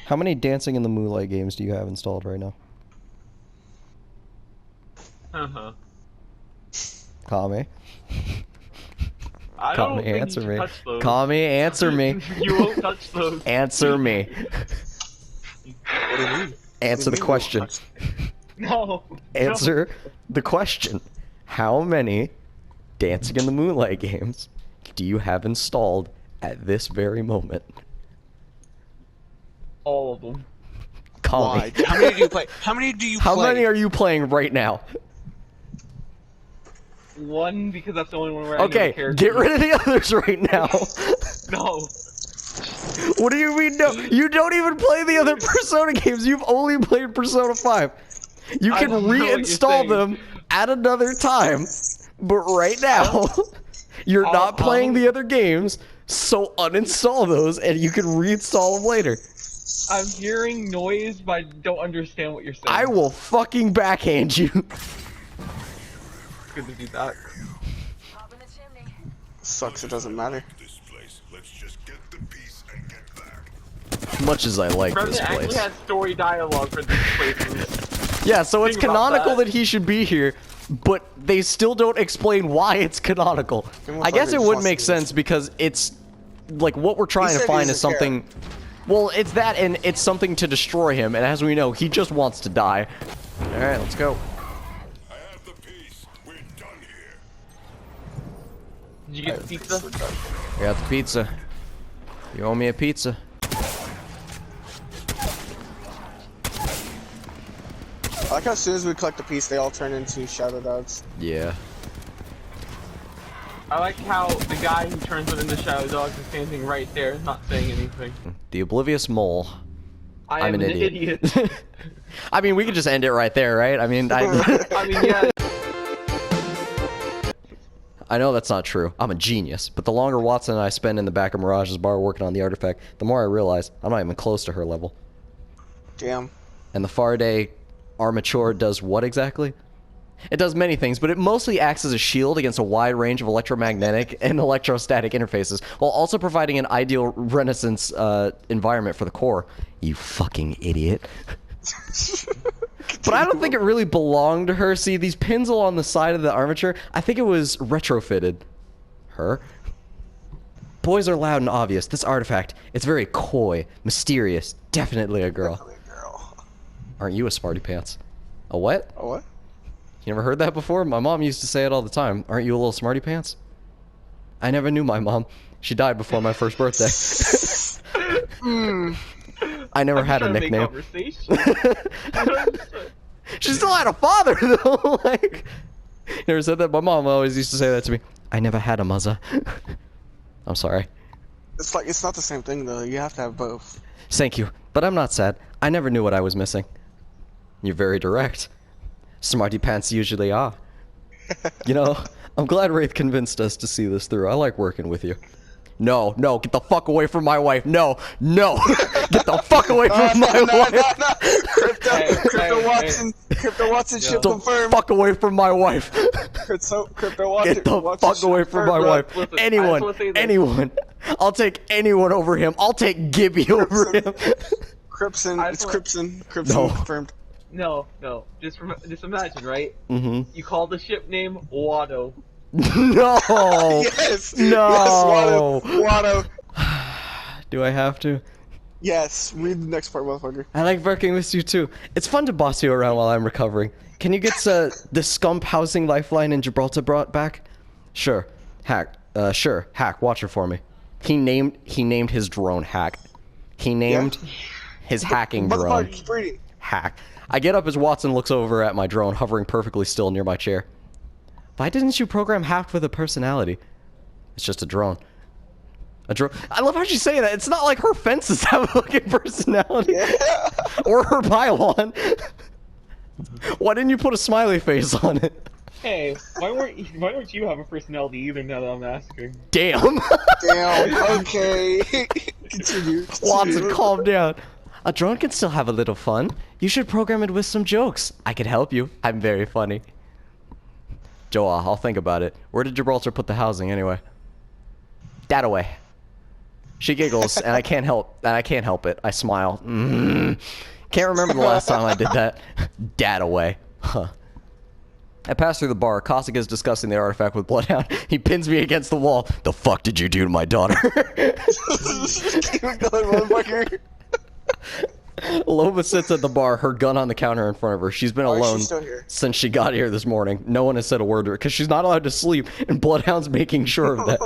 How many Dancing in the Moonlight games do you have installed right now? Kami. I don't think you should touch those. Kami, answer me. You won't touch those. Answer me. What do you mean? Answer the question. No. Answer the question. How many Dancing in the Moonlight games do you have installed at this very moment? All of them. Kami. Why? How many do you play? How many do you play? How many are you playing right now? One, because that's the only one where I know the Okay, character. get rid of the others right now. No. What do you mean no? You don't even play the other Persona games. You've only played Persona 5. You I can don't know what you're reinstall saying. them at another time. But right now, you're not playing the other games, so uninstall those and you can reinstall them later. I'm hearing noise, but I don't understand what you're saying. I will fucking backhand you. Good to do that. Sucks, it doesn't matter. Much as I like Revenant this actually place. has story dialogue for these places. Yeah, so it's Think about canonical that. that he should be here, but they still don't explain why it's canonical. I guess it would make sense because it's like what we're trying to said he find is doesn't care. something. Well, it's that, and it's something to destroy him, and as we know, he just wants to die. All right, let's go. I have the piece. We're done here. Did you get the pizza? I got the pizza. You owe me a pizza. I like how as soon as we collect the piece, they all turn into shadow dogs. Yeah. I like how the guy who turns them into shadow dogs is standing right there, not saying anything. The oblivious mole. I am I'm an an idiot. I mean, we could just end it right there, right? I mean, I mean, yeah. I know that's not true. I'm a genius. But the longer Watson and I spend in the back of Mirage's bar working on the artifact, the more I realize I'm not even close to her level. Damn. And the Faraday armature does what exactly? It does many things, but it mostly acts as a shield against a wide range of electromagnetic and electrostatic interfaces, while also providing an ideal Renaissance environment for the core. You fucking idiot. But I don't think it really belonged to her. See, these pins along the side of the armature, I think it was retrofitted. Her? Boys are loud and obvious. This artifact, it's very coy, mysterious, definitely a girl. Definitely a girl. Aren't you a smarty pants? A what? A what? You never heard that before? My mom used to say it all the time. Aren't you a little smarty pants? I never knew my mom. She died before my first birthday. I never had a nickname. She still had a father though. Like, you never said that? My mom always used to say that to me. I never had a mother. I'm sorry. It's like, it's not the same thing though. You have to have both. Thank you, but I'm not sad. I never knew what I was missing. You're very direct. Smarty pants usually are. You know, I'm glad Wraith convinced us to see this through. I like working with you. No, no, get the fuck away from my wife. No, no, get the fuck away from my wife. Crypto Watson ship Get the confirmed. fuck away from my wife. Crypto Watson. Get the fuck away from my wife. Listen, I just Anyone, wanna say this. anyone. I'll take anyone over him. I'll take Gibby over him. Crimson. It's Crimson. No. Crimson confirmed. No, no. Just imagine, right? Mm-hmm. You call the ship name Watto. No. Yes. No. Yes, Watto. Do I have to? Yes. Read the next part, motherfucker. I like working with you too. It's fun to boss you around while I'm recovering. Can you get the scump housing lifeline in Gibraltar brought back? Sure. Hack. Sure. Hack. Watch her for me. He named his drone Hack. He named his hacking drone Motherfucker, keep reading. Hack. I get up as Watson looks over at my drone, hovering perfectly still near my chair. Why didn't you program Hack with a personality? It's just a drone. A drone. I love how she's saying that. It's not like her fences have a fucking personality. Yeah. Or her pylon. Why didn't you put a smiley face on it? Hey, why don't you have a personality either? Now that I'm asking. Damn. Damn. Okay. Continue. Watson, calm down. A drone can still have a little fun. You should program it with some jokes. I could help you. I'm very funny. Joa, I'll think about it. Where did Gibraltar put the housing anyway? That away. She giggles, and I can't help it. I smile. Can't remember the last time I did that. Dad away. Huh. I pass through the bar. Caustic is discussing the artifact with Bloodhound. He pins me against the wall. The fuck did you do to my daughter? Keep it going, motherfucker. Loba sits at the bar, her gun on the counter in front of her. She's been alone She's still here. since she got here this morning. No one has said a word to her because she's not allowed to sleep, and Bloodhound's making sure of that.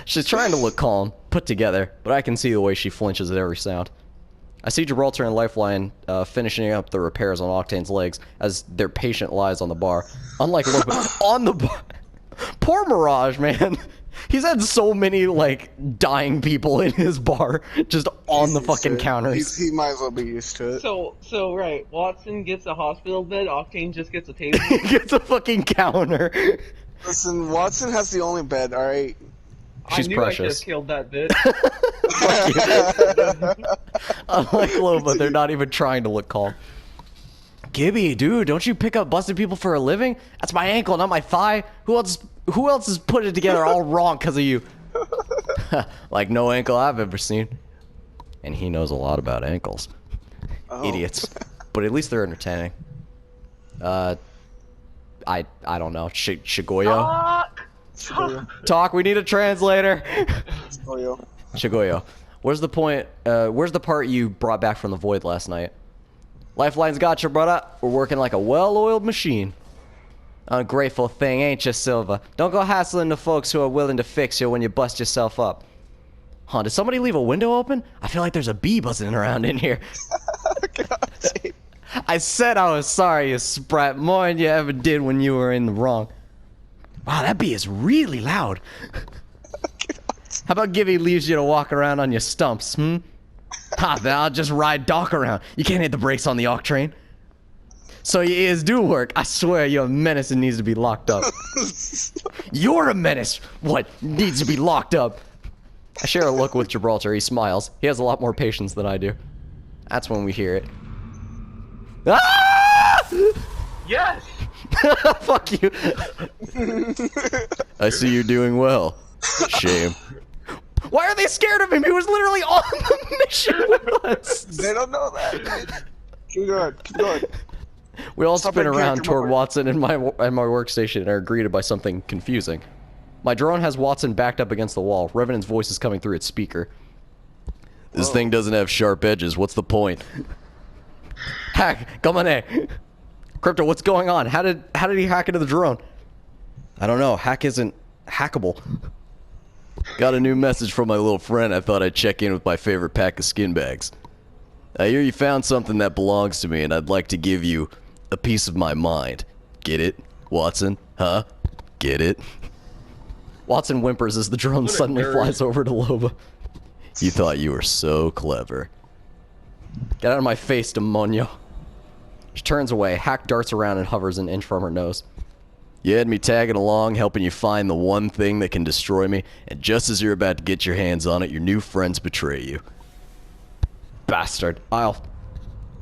She's trying to look calm, put together, but I can see the way she flinches at every sound. I see Gibraltar and Lifeline finishing up the repairs on Octane's legs as their patient lies on the bar. Unlike Loba, on the bar. Poor Mirage, man. He's had so many, like, dying people in his bar just on the fucking counters. He might as well be used to it. So right, Watson gets a hospital bed, Octane just gets a table. He gets a fucking counter. Listen, Watson has the only bed, alright? She's I knew precious. I just killed that bitch. Unlike Loba, they're not even trying to look calm. Gibby, dude, don't you pick up busted people for a living? That's my ankle, not my thigh. Who else has put it together all wrong because of you? Like no ankle I've ever seen. And he knows a lot about ankles. Oh. Idiots. But at least they're entertaining. I don't know. Shigoyo? Talk, we need a translator. Shigoyo. Where's the point? Where's the part you brought back from the void last night? Lifeline's got you, brother. We're working like a well-oiled machine. Ungrateful thing, ain't you, Silva? Don't go hassling the folks who are willing to fix you when you bust yourself up. Huh, did somebody leave a window open? I feel like there's a bee buzzing around in here. I said I was sorry, you sprat, more than you ever did when you were in the wrong. Wow, that bee is really loud. How about Gibby leaves you to walk around on your stumps, Ha, then I'll just ride Doc around. You can't hit the brakes on the Oct train. So your ears do work. I swear you're a menace and needs to be locked up. You're a menace. What? Needs to be locked up. I share a look with Gibraltar. He smiles. He has a lot more patience than I do. That's when we hear it. Ah! Yes! Fuck you. I see you're doing well. Shame. Why are they scared of him? He was literally on the mission with us. They don't know that. Keep going. Keep going. We all Stop spin it, around character toward mode. Watson and my workstation and are greeted by something confusing. My drone has Watson backed up against the wall. Revenant's voice is coming through its speaker. This thing doesn't have sharp edges. What's the point? Hack, come on in. Crypto, what's going on? How did he hack into the drone? I don't know. Hack isn't hackable. Got a new message from my little friend. I thought I'd check in with my favorite pack of skin bags. I hear you found something that belongs to me, and I'd like to give you a piece of my mind. Get it, Watson? Huh? Get it? Watson whimpers as the drone What a suddenly nerd. flies over to Loba. You thought you were so clever. Get out of my face, demonio. She turns away. Hack darts around and hovers an inch from her nose. You had me tagging along, helping you find the one thing that can destroy me, and just as you're about to get your hands on it, your new friends betray you. Bastard. I'll...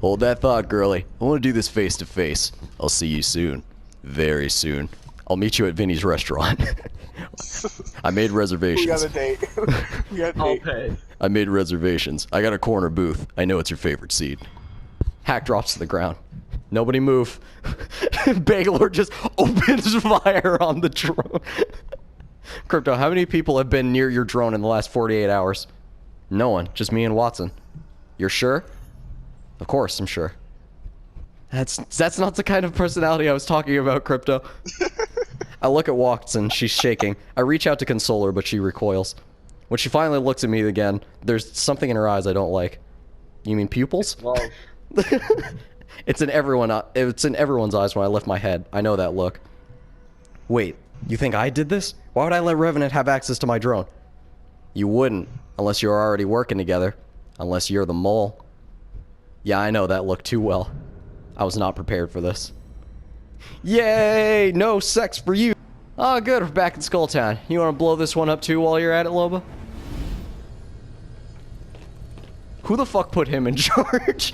Hold that thought, girlie. I want to do this face to face. I'll see you soon. Very soon. I'll meet you at Vinny's restaurant. I made reservations. We got a date. We got a I'll date. pay. I made reservations. I got a corner booth. I know it's your favorite seat. Hack drops to the ground. Nobody move. Bangalore just opens fire on the drone. Crypto, how many people have been near your drone in the last 48 hours? No one. Just me and Watson. You're sure? Of course, I'm sure. That's not the kind of personality I was talking about, Crypto. I look at Watson. She's shaking. I reach out to console her, but she recoils. When she finally looks at me again, there's something in her eyes I don't like. You mean pupils? Well, It's in everyone's eyes when I lift my head. I know that look. Wait, you think I did this? Why would I let Revenant have access to my drone? You wouldn't, unless you're already working together. Unless you're the mole. Yeah, I know that look too well. I was not prepared for this. Yay! No sex for you! Oh, good, we're back in Skulltown. You want to blow this one up too while you're at it, Loba? Who the fuck put him in charge?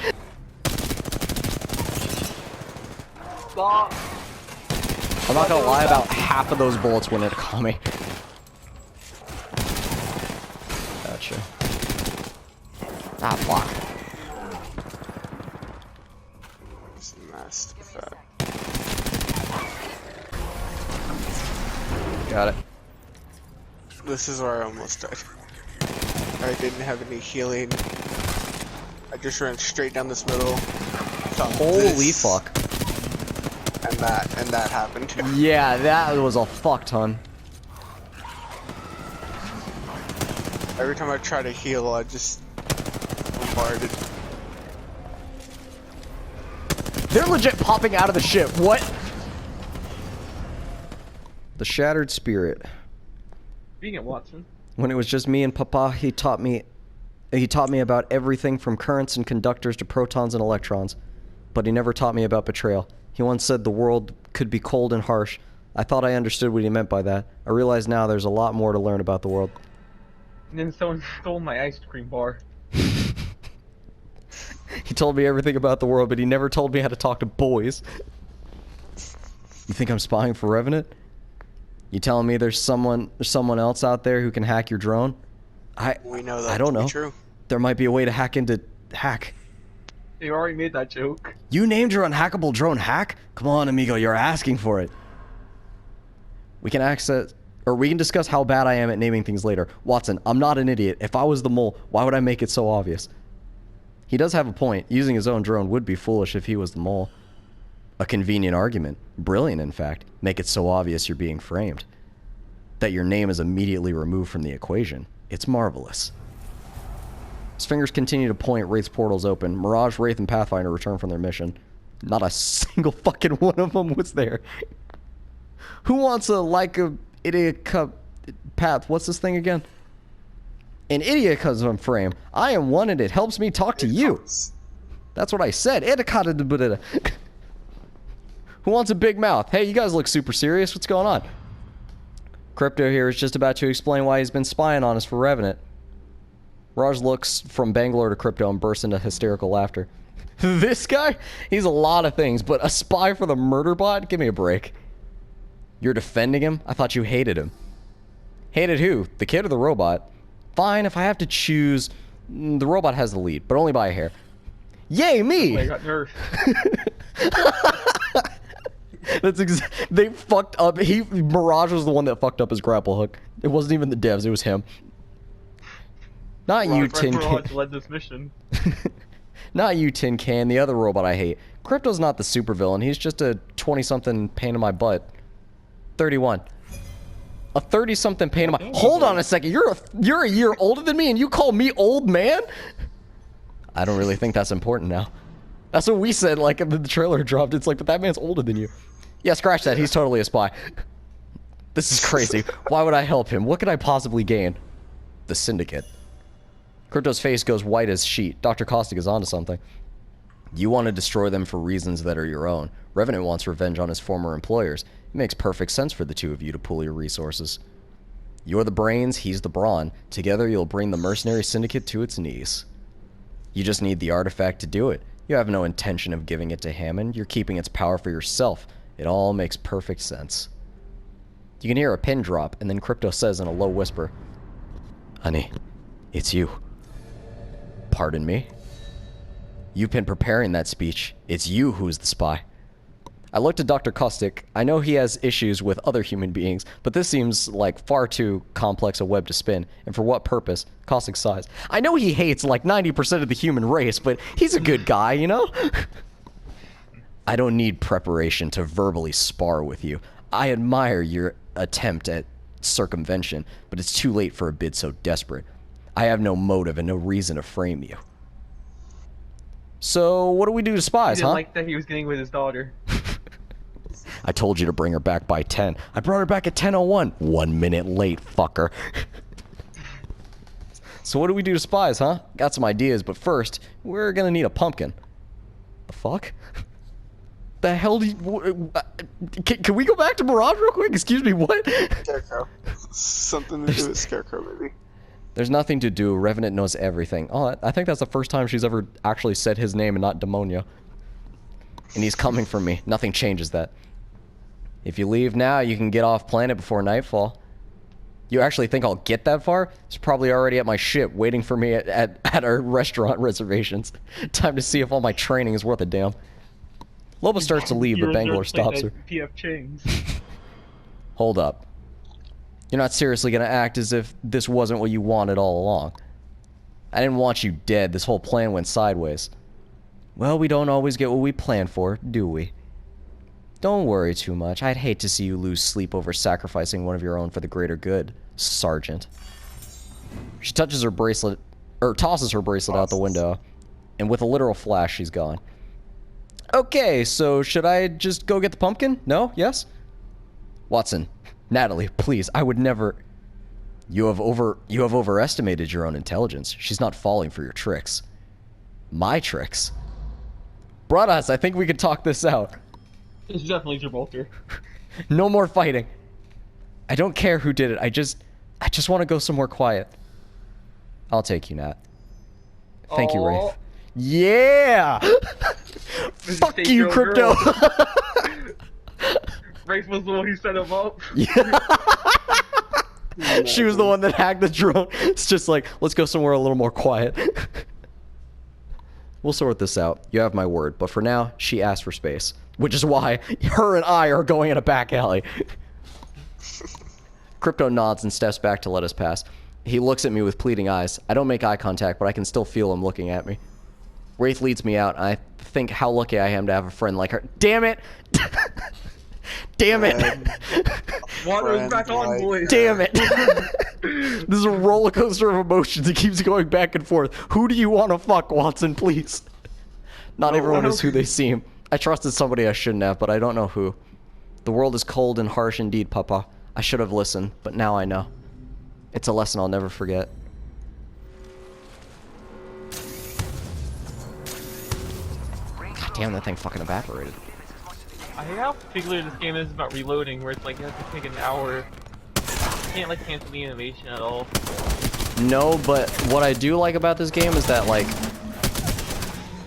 stop. I'm not gonna lie, about half of those bullets went into Kami. Ah, fuck. It's messed with that. Got it. This is where I almost died. I didn't have any healing. I just ran straight down this middle. Holy fuck. And that happened. Yeah, that was a fuck ton. Every time I try to heal, I just bombarded. They're legit popping out of the ship. What? The Shattered Spirit. Being at Watson. When it was just me and Papa, he taught me about everything from currents and conductors to protons and electrons. But he never taught me about betrayal. He once said the world could be cold and harsh. I thought I understood what he meant by that. I realize now there's a lot more to learn about the world. And then someone stole my ice cream bar. He told me everything about the world, but he never told me how to talk to boys. You think I'm spying for Revenant? You telling me there's someone else out there who can hack your drone? We know that I don't to be know. true. There might be a way to hack. You already made that joke. You named your unhackable drone Hack? Come on, amigo, you're asking for it. We can discuss how bad I am at naming things later. Watson, I'm not an idiot. If I was the mole, why would I make it so obvious? He does have a point. Using his own drone would be foolish if he was the mole. A convenient argument. Brilliant, in fact. Make it so obvious you're being framed. That your name is immediately removed from the equation. It's marvelous. His fingers continue to point. Wraith's portals open. Mirage, Wraith, and Pathfinder return from their mission. Not a single fucking one of them was there. Who wants a idiot cup path? What's this thing again? An idiot comes on frame. I am one and it helps me talk to you. That's what I said. Who wants a big mouth? Hey, you guys look super serious. What's going on? Crypto here is just about to explain why he's been spying on us for Revenant. Raj looks from Bangalore to Crypto and bursts into hysterical laughter. This guy? He's a lot of things, but a spy for the murder bot? Give me a break. You're defending him? I thought you hated him. Hated who? The kid or the robot? Fine, if I have to choose, the robot has the lead, but only by a hair. Yay, me! I got nerfed. They fucked up. Mirage was the one that fucked up his grapple hook. It wasn't even the devs, it was him. Not you, Tin Can. Mirage led this mission. Not you, Tin Can, the other robot I hate. Crypto's not the supervillain, he's just a 20-something pain in my butt. 31. A 30-something pain in my... Hold on a second, you're a year older than me and you call me old man? I don't really think that's important now. That's what we said, like, the trailer dropped. It's like, but that man's older than you. Yeah, scratch that. He's totally a spy. This is crazy. Why would I help him? What could I possibly gain? The Syndicate. Crypto's face goes white as sheet. Dr. Caustic is onto something. You want to destroy them for reasons that are your own. Revenant wants revenge on his former employers. It makes perfect sense for the two of you to pool your resources. You're the brains, he's the brawn. Together you'll bring the mercenary syndicate to its knees. You just need the artifact to do it. You have no intention of giving it to Hammond. You're keeping its power for yourself. It all makes perfect sense. You can hear a pin drop, and then Crypto says in a low whisper, Honey, it's you. Pardon me? You've been preparing that speech. It's you who's the spy. I looked at Dr. Caustic. I know he has issues with other human beings, but this seems like far too complex a web to spin. And for what purpose? Caustic sighs. I know he hates like 90% of the human race, but he's a good guy, you know? I don't need preparation to verbally spar with you. I admire your attempt at circumvention, but it's too late for a bid so desperate. I have no motive and no reason to frame you. So, what do we do to spies, He didn't huh? like that he was getting with his daughter. I told you to bring her back by 10. I brought her back at 10:01. 1 minute late, fucker. So what do we do to spies, huh? Got some ideas, but first, we're gonna need a pumpkin. The fuck? The hell do you... Can we go back to Mirage real quick? Excuse me, what? Scarecrow. Something to do with Scarecrow, maybe. There's nothing to do. Revenant knows everything. Oh, I think that's the first time she's ever actually said his name and not Demonia. And he's coming for me. Nothing changes that. If you leave now, you can get off planet before nightfall. You actually think I'll get that far? It's probably already at my ship, waiting for me at our restaurant reservations. Time to see if all my training is worth a damn. Loba starts to leave, but Bangalore stops her. PF Chang's. Hold up. You're not seriously gonna act as if this wasn't what you wanted all along. I didn't want you dead. This whole plan went sideways. Well, we don't always get what we plan for, do we? Don't worry too much. I'd hate to see you lose sleep over sacrificing one of your own for the greater good, Sergeant. She touches her bracelet, or tosses her bracelet out the window, and with a literal flash, she's gone. Okay, so should I just go get the pumpkin? No? Yes? Watson, Natalie, please, I would never... You have overestimated your own intelligence. She's not falling for your tricks. My tricks? Brothers, I think we can talk this out. It's definitely Gibraltar. No more fighting. I don't care who did it. I just want to go somewhere quiet. I'll take you, Nat. Thank you, Rafe. Yeah! Fuck you, Crypto! Rafe was the one who set him up. Yeah. She was the one that hacked the drone. It's just like, let's go somewhere a little more quiet. We'll sort this out. You have my word. But for now, she asked for space. Which is why her and I are going in a back alley. Crypto nods and steps back to let us pass. He looks at me with pleading eyes. I don't make eye contact, but I can still feel him looking at me. Wraith leads me out, and I think how lucky I am to have a friend like her. Damn it! Damn it! Watto's back on, boys. Damn it! This is a roller coaster of emotions. It keeps going back and forth. Who do you want to fuck, Watson, please? Not everyone is who they seem. I trusted somebody I shouldn't have, but I don't know who. The world is cold and harsh indeed, Papa. I should have listened, but now I know. It's a lesson I'll never forget. God damn, that thing fucking evaporated. I hate how particular this game is about reloading, where it's like you have to take an hour. You can't like cancel the animation at all. No, but what I do like about this game is that like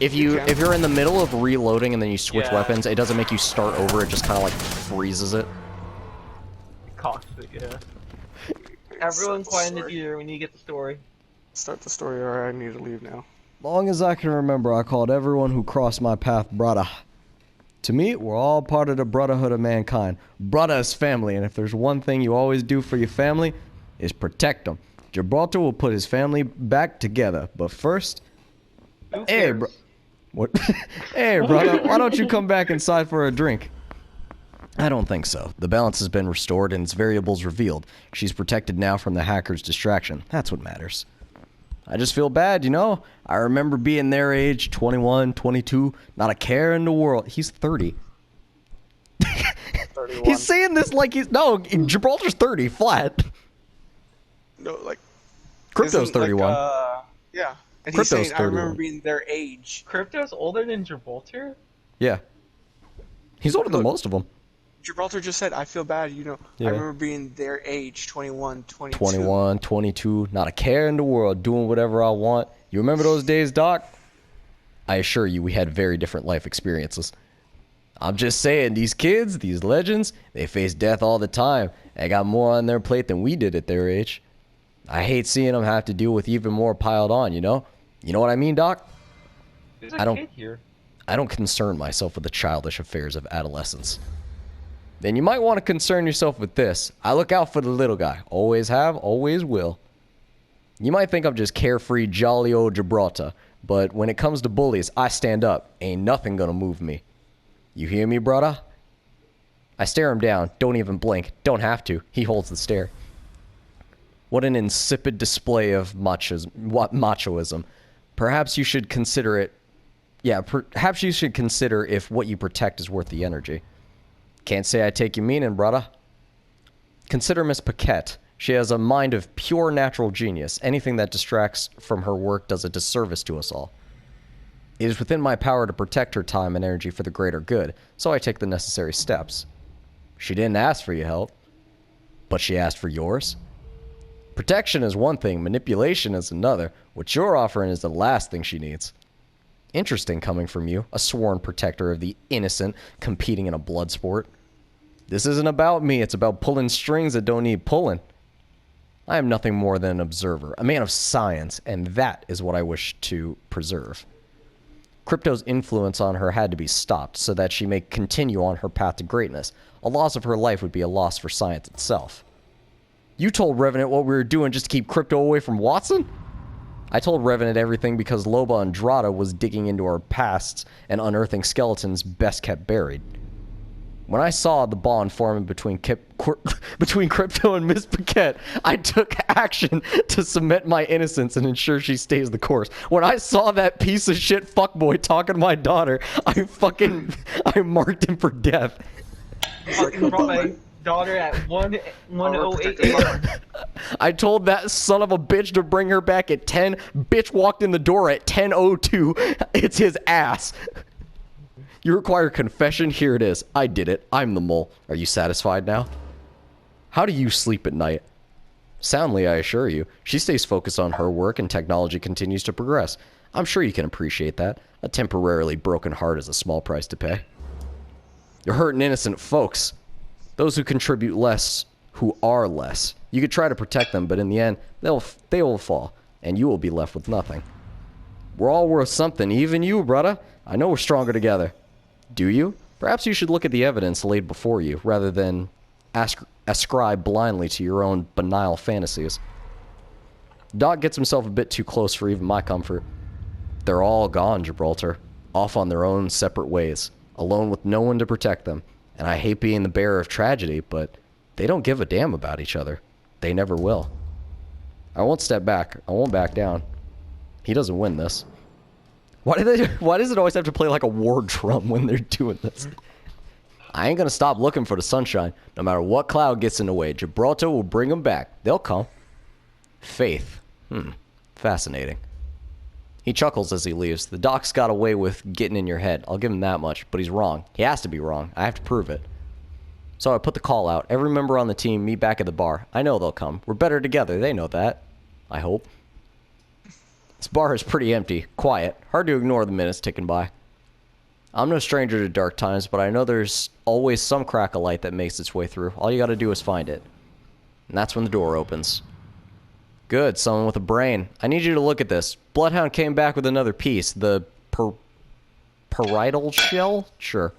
if you're in the middle of reloading and then you switch weapons, it doesn't make you start over, it just kinda like freezes it. Caustic, yeah. Everyone quiet in the theater, we need to get the story. Start the story or I need to leave now. Long as I can remember, I called everyone who crossed my path brother. To me, we're all part of the brotherhood of mankind. Brother is family, and if there's one thing you always do for your family, is protect them. Gibraltar will put his family back together, but first... Hey, bro... What? Hey, brother, why don't you come back inside for a drink? I don't think so. The balance has been restored and its variables revealed. She's protected now from the hacker's distraction. That's what matters. I just feel bad, you know? I remember being their age, 21, 22, not a care in the world. He's 30. 31. He's saying this like he's... No, Gibraltar's 30, flat. No, like... Crypto's 31. Yeah. And he's Crypto's saying, 31. I remember being their age. Crypto's older than Gibraltar? Yeah. He's older than most of them. Gibraltar just said, I feel bad, you know. Yeah. I remember being their age, 21, 22. 21, 22, not a care in the world, doing whatever I want. You remember those days, Doc? I assure you, we had very different life experiences. I'm just saying, these kids, these legends, they face death all the time. They got more on their plate than we did at their age. I hate seeing them have to deal with even more piled on, you know? You know what I mean, Doc? There's a kid here. I don't concern myself with the childish affairs of adolescence. Then you might want to concern yourself with this. I look out for the little guy. Always have, always will. You might think I'm just carefree, jolly old Gibraltar, but when it comes to bullies, I stand up. Ain't nothing gonna move me. You hear me, brother? I stare him down. Don't even blink. Don't have to. He holds the stare. What an insipid display of machoism. Perhaps you should consider it... Yeah, perhaps you should consider if what you protect is worth the energy. Can't say I take you meaning, brother. Consider Miss Paquette. She has a mind of pure natural genius. Anything that distracts from her work does a disservice to us all. It is within my power to protect her time and energy for the greater good, so I take the necessary steps. She didn't ask for your help, but she asked for yours. Protection is one thing, manipulation is another. What you're offering is the last thing she needs. Interesting coming from you, a sworn protector of the innocent, competing in a blood sport. This isn't about me, it's about pulling strings that don't need pulling. I am nothing more than an observer, a man of science, and that is what I wish to preserve. Crypto's influence on her had to be stopped so that she may continue on her path to greatness. A loss of her life would be a loss for science itself. You told Revenant what we were doing just to keep Crypto away from Watson? I told Revenant everything because Loba Andrada was digging into our pasts and unearthing skeletons best kept buried. When I saw the bond forming between Crypto and Miss Paquette, I took action to cement my innocence and ensure she stays the course. When I saw that piece of shit fuckboy talking to my daughter, I marked him for death. Fucking brought my daughter at 1:08 a.m. I told that son of a bitch to bring her back at 10. Bitch walked in the door at 10:02. It's his ass. You require confession? Here it is. I did it. I'm the mole. Are you satisfied now? How do you sleep at night? Soundly, I assure you. She stays focused on her work and technology continues to progress. I'm sure you can appreciate that. A temporarily broken heart is a small price to pay. You're hurting innocent folks. Those who contribute less, who are less. You could try to protect them, but in the end, they will fall, and you will be left with nothing. We're all worth something, even you, brother. I know we're stronger together. Do you? Perhaps you should look at the evidence laid before you, rather than ascribe blindly to your own banal fantasies. Doc gets himself a bit too close for even my comfort. They're all gone, Gibraltar. Off on their own separate ways, alone with no one to protect them. And I hate being the bearer of tragedy, but they don't give a damn about each other. They never will. I won't step back. I won't back down. He doesn't win this. Why does it always have to play like a war drum when they're doing this? I ain't gonna stop looking for the sunshine. No matter what cloud gets in the way, Gibraltar will bring them back. They'll come. Faith. Fascinating. He chuckles as he leaves. The doc's got away with getting in your head. I'll give him that much, but he's wrong. He has to be wrong. I have to prove it. So I put the call out. Every member on the team meet back at the bar. I know they'll come. We're better together. They know that. I hope. This bar is pretty empty, quiet, hard to ignore the minutes ticking by. I'm no stranger to dark times, but I know there's always some crack of light that makes its way through. All you gotta do is find it. And that's when the door opens. Good, someone with a brain. I need you to look at this. Bloodhound came back with another piece. The parietal shell? Sure.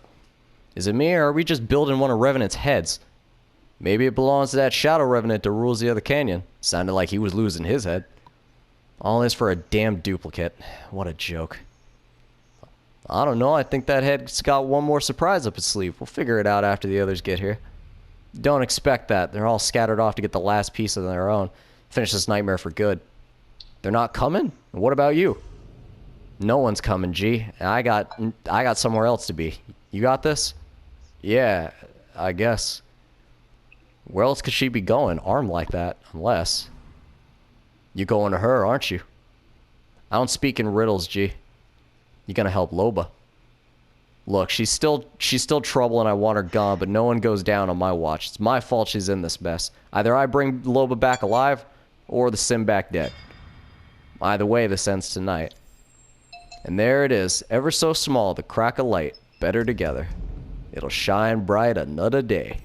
Is it me, or are we just building one of Revenant's heads? Maybe it belongs to that Shadow Revenant that rules the other canyon. Sounded like he was losing his head. All this for a damn duplicate. What a joke. I don't know. I think that head's got one more surprise up its sleeve. We'll figure it out after the others get here. Don't expect that. They're all scattered off to get the last piece of their own. Finish this nightmare for good. They're not coming? What about you? No one's coming, G. I got somewhere else to be. You got this? Yeah, I guess. Where else could she be going, armed like that? Unless... You're going to her, aren't you? I don't speak in riddles, G. You gonna help Loba? Look, she's still trouble and I want her gone, but no one goes down on my watch. It's my fault she's in this mess. Either I bring Loba back alive, or the Sim back dead. Either way, this ends tonight. And there it is, ever so small, the crack of light. Better together. It'll shine bright another day.